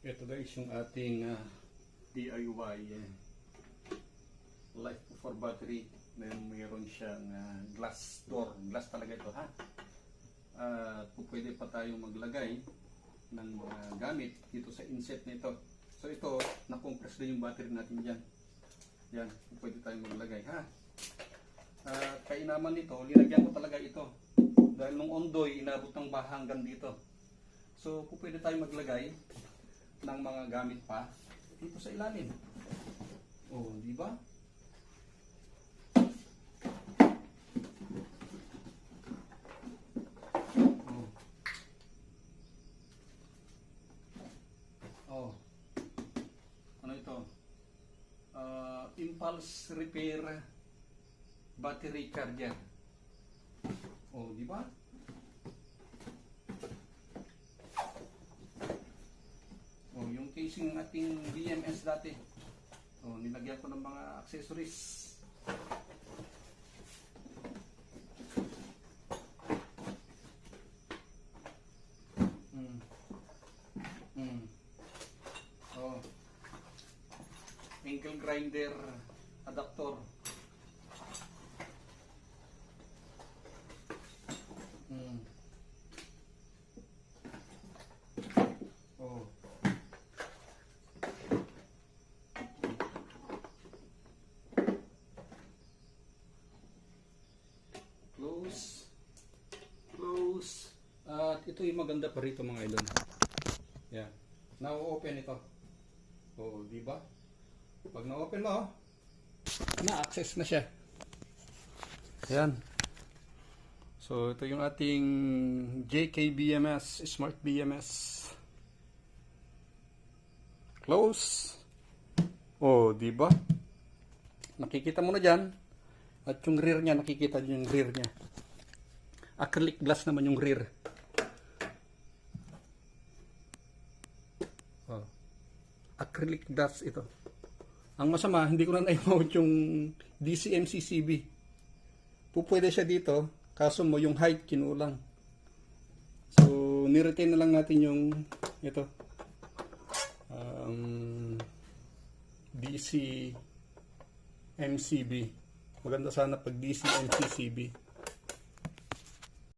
Ito guys yung ating DIY life for battery. Mayroon siyang glass door. Glass talaga ito ha. Pwede pa tayong maglagay ng mga gamit dito sa inset nito. So ito, na-compress din yung battery natin dyan. Yan, pwede tayong maglagay ha. Kainaman nito, linagyan ko talaga ito. Dahil nung ondoy, inabot ng baha hanggang dito. So pwede tayong maglagay ng mga gamit pa dito sa ilalim. Oh, di ba? Oh. Ano ito? Impulse repair battery charger. Oh, di ba? Oh, yung casing ng ating BMS dati. Oh, nilagyan ko ng mga accessories. Oh. Ankle grinder adapter. Oh. Close. At ito yung maganda pa rito mga idol. Yeah. Now open ito. Oh, di ba? Pag na-open mo, na-access na siya. Ayan. So ito yung ating JK BMS, Smart BMS. Close. Oh, di ba? Nakikita mo na diyan. At yung rear niya, nakikita niyo yung rear niya. Acrylic glass naman yung rear. Oh. Acrylic glass ito. Ang masama, hindi ko na na-mount yung DCMCCB. Pupwede siya dito, kaso mo yung height kinulang. So, niretain na lang natin yung ito. DC MCB. Maganda sana pag DC MCCB.